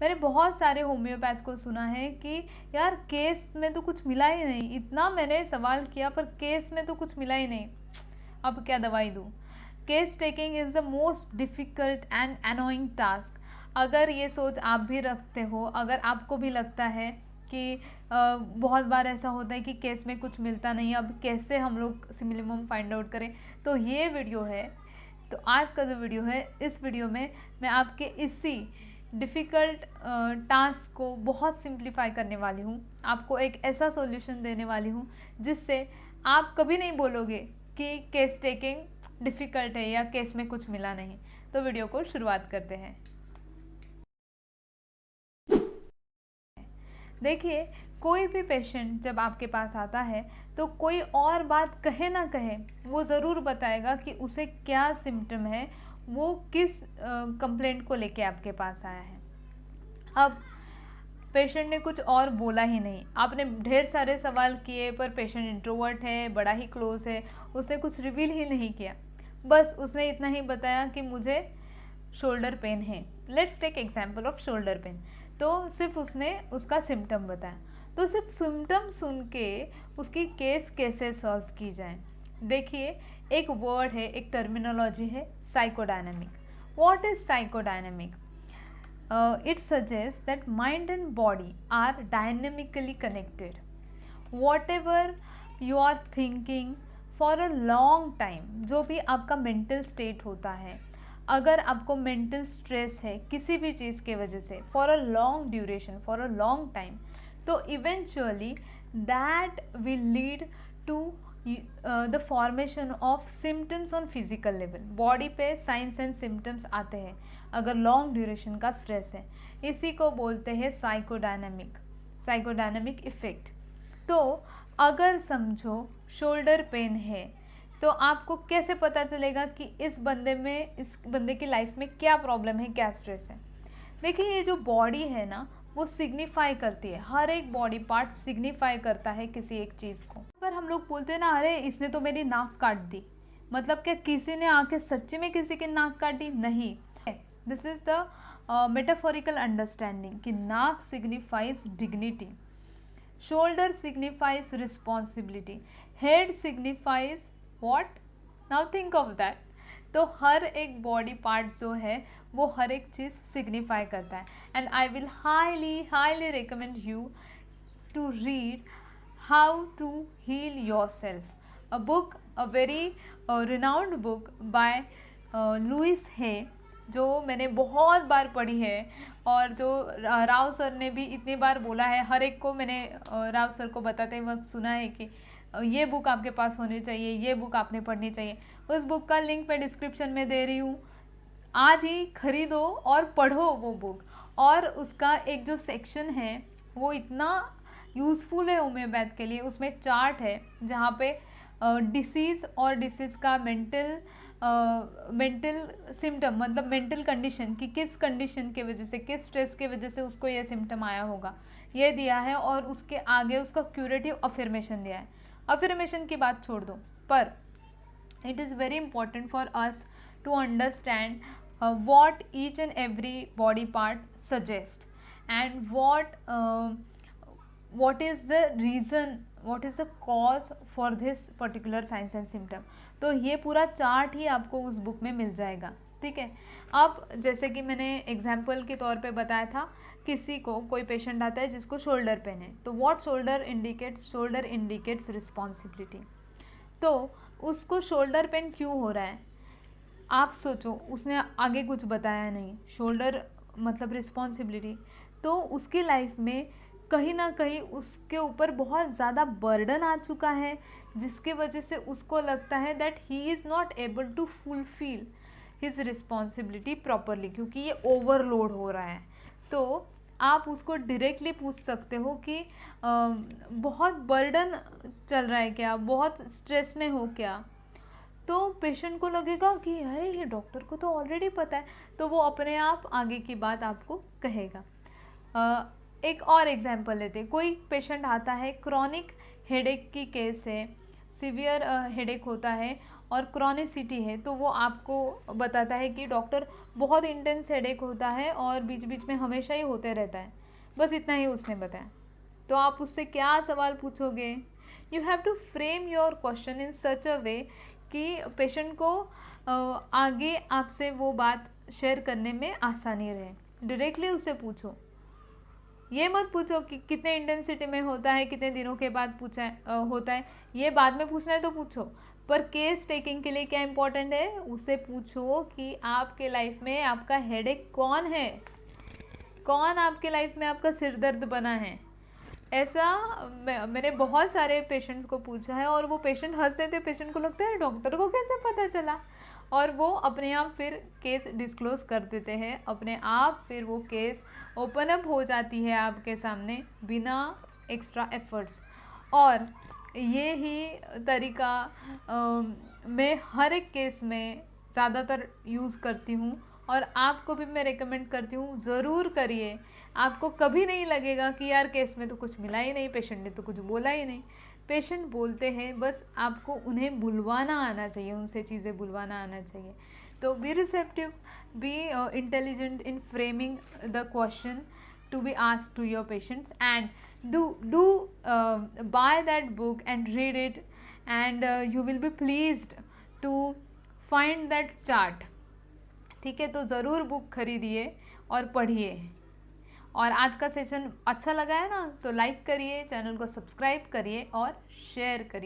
मैंने बहुत सारे होम्योपैथ्स को सुना है कि यार केस में तो कुछ मिला ही नहीं, इतना मैंने सवाल किया पर केस में तो कुछ मिला ही नहीं, अब क्या दवाई दूँ। Case taking is the most difficult and annoying task. अगर ये सोच आप भी रखते हो, अगर आपको भी लगता है कि बहुत बार ऐसा होता है कि केस में कुछ मिलता नहीं, अब कैसे हम लोग सिमिलम फाइंड आउट करें, तो ये वीडियो है। तो आज का जो वीडियो है, इस वीडियो में मैं आपके इसी डिफ़िकल्ट टास्क को बहुत सिंप्लीफाई करने वाली हूँ। आपको एक ऐसा सॉल्यूशन देने वाली हूँ जिससे आप कभी नहीं बोलोगे कि केस टेकिंग डिफ़िकल्ट है या केस में कुछ मिला नहीं। तो वीडियो को शुरुआत करते हैं। देखिए, कोई भी पेशेंट जब आपके पास आता है तो कोई और बात कहे ना कहे, वो ज़रूर बताएगा कि उसे क्या सिम्टम है, वो किस कंप्लेंट को लेके आपके पास आया है। अब पेशेंट ने कुछ और बोला ही नहीं, आपने ढेर सारे सवाल किए पर पेशेंट इंट्रोवर्ट है, बड़ा ही क्लोज है, उसने कुछ रिवील ही नहीं किया। बस उसने इतना ही बताया कि मुझे शोल्डर पेन है। Let's take example of shoulder pain. तो सिर्फ उसने उसका सिम्टम बताया। तो सिर्फ सिम्टम सुन के उसकी केस कैसे सॉल्व की जाए। देखिए, एक वर्ड है, एक टर्मिनोलॉजी है, psychodynamic. What is psychodynamic? It suggests that mind and body are dynamically connected. Whatever you are thinking for a long time, जो भी आपका mental state होता है, अगर आपको mental stress है किसी भी चीज़ के वजह से for a long duration, for a long time, तो eventually that will lead to the formation of symptoms on physical level. Body पे साइंस एंड सिम्टम्स आते हैं अगर लॉन्ग ड्यूरेशन का स्ट्रेस है। इसी को बोलते हैं साइकोडायनेमिक इफ़ेक्ट। तो अगर समझो शोल्डर पेन है, तो आपको कैसे पता चलेगा कि इस बंदे की लाइफ में क्या प्रॉब्लम है, क्या स्ट्रेस है। देखिए, ये जो बॉडी है ना, वो सिग्निफाई करती है, हर एक बॉडी पार्ट सिग्निफाई करता है किसी एक चीज़ को। पर हम लोग बोलते हैं ना, अरे इसने तो मेरी नाक काट दी, मतलब क्या किसी ने आके सच्ची में किसी की नाक काट दी? नहीं। This is the metaphorical understanding कि नाक signifies dignity, shoulder signifies responsibility, head signifies what? Now think of that. तो हर एक बॉडी पार्ट जो है वो हर एक चीज़ सिग्निफाई करता है। And I will highly recommend you to read how to heal yourself, a book, a very renowned book by Louise Hay, जो मैंने बहुत बार पढ़ी है और जो राव सर ने भी इतनी बार बोला है। हर एक को मैंने राव सर को बताते वक्त सुना है कि ये बुक आपके पास होनी चाहिए, ये बुक आपने पढ़नी चाहिए। उस बुक का लिंक मैं डिस्क्रिप्शन में दे रही हूँ, आज ही खरीदो और पढ़ो वो बुक। और उसका एक जो सेक्शन है वो इतना यूज़फुल है होम्योपैथ के लिए। उसमें चार्ट है जहाँ पे डिसीज़ और डिसीज़ का मेंटल सिम्टम, मतलब मेंटल कंडीशन, कि किस कंडीशन के वजह से, किस स्ट्रेस के वजह से उसको ये सिम्टम आया होगा, ये दिया है। और उसके आगे उसका क्यूरेटिव अफर्मेशन दिया है। अफर्मेशन की बात छोड़ दो, पर it is very important for us to understand what each and every body part suggests, and what is the reason, what is the cause for this particular signs and symptom। तो ये पूरा chart ही आपको उस book में मिल जाएगा, ठीक है। अब जैसे कि मैंने एग्जाम्पल के तौर पे बताया था, किसी को कोई पेशेंट आता है जिसको शोल्डर पेन है, तो व्हाट शोल्डर इंडिकेट्स रिस्पॉन्सिबिलिटी। तो उसको शोल्डर पेन क्यों हो रहा है, आप सोचो, उसने आगे कुछ बताया नहीं। शोल्डर मतलब रिस्पॉन्सिबिलिटी, तो उसकी लाइफ में कहीं ना कहीं उसके ऊपर बहुत ज़्यादा बर्डन आ चुका है, जिसके वजह से उसको लगता है that he is not able to fulfil his responsibility properly, क्योंकि ये ओवरलोड हो रहा है। तो आप उसको डायरेक्टली पूछ सकते हो कि बहुत बर्डन चल रहा है क्या, बहुत स्ट्रेस में हो क्या। तो पेशेंट को लगेगा कि अरे ये डॉक्टर को तो ऑलरेडी पता है, तो वो अपने आप आगे की बात आपको कहेगा। एक और एग्जांपल लेते हैं। कोई पेशेंट आता है, क्रॉनिक हेडेक की केस है, सिवियर हेडेक होता है और क्रॉनिसिटी है, तो वो आपको बताता है कि डॉक्टर बहुत इंटेंस हेडेक होता है और बीच बीच में हमेशा ही होते रहता है, बस इतना ही उसने बताया। तो आप उससे क्या सवाल पूछोगे? You have to frame your question in such a way कि पेशेंट को आगे आपसे वो बात शेयर करने में आसानी रहे। डायरेक्टली उससे पूछो, ये मत पूछो कि कितने इंटेंसिटी में होता है, कितने दिनों के बाद होता है, ये बाद में पूछना है तो पूछो, पर केस टेकिंग के लिए क्या इंपॉर्टेंट है, उससे पूछो कि आपके लाइफ में आपका हेडेक कौन है, कौन आपके लाइफ में आपका सिर दर्द बना है। ऐसा मैंने बहुत सारे पेशेंट्स को पूछा है और वो पेशेंट हंसते थे, पेशेंट को लगता है डॉक्टर को कैसे पता चला, और वो अपने आप फिर केस डिस्क्लोज कर देते हैं, अपने आप फिर वो केस ओपन अप हो जाती है आपके सामने बिना एक्स्ट्रा एफर्ट्स। और ये ही तरीका मैं हर एक केस में ज़्यादातर यूज़ करती हूँ और आपको भी मैं रेकमेंड करती हूँ, ज़रूर करिए। आपको कभी नहीं लगेगा कि यार केस में तो कुछ मिला ही नहीं, पेशेंट ने तो कुछ बोला ही नहीं। पेशेंट बोलते हैं, बस आपको उन्हें बुलवाना आना चाहिए, उनसे चीज़ें बुलवाना आना चाहिए। तो be receptive, be intelligent in framing the question to be asked to your patients, and do buy that book and read it, and you will be pleased to find that chart। ठीक है, तो ज़रूर book खरीदिए और पढ़िए। और आज का सेशन अच्छा लगा है ना, तो लाइक करिए, चैनल को सब्सक्राइब करिए और शेयर करिए।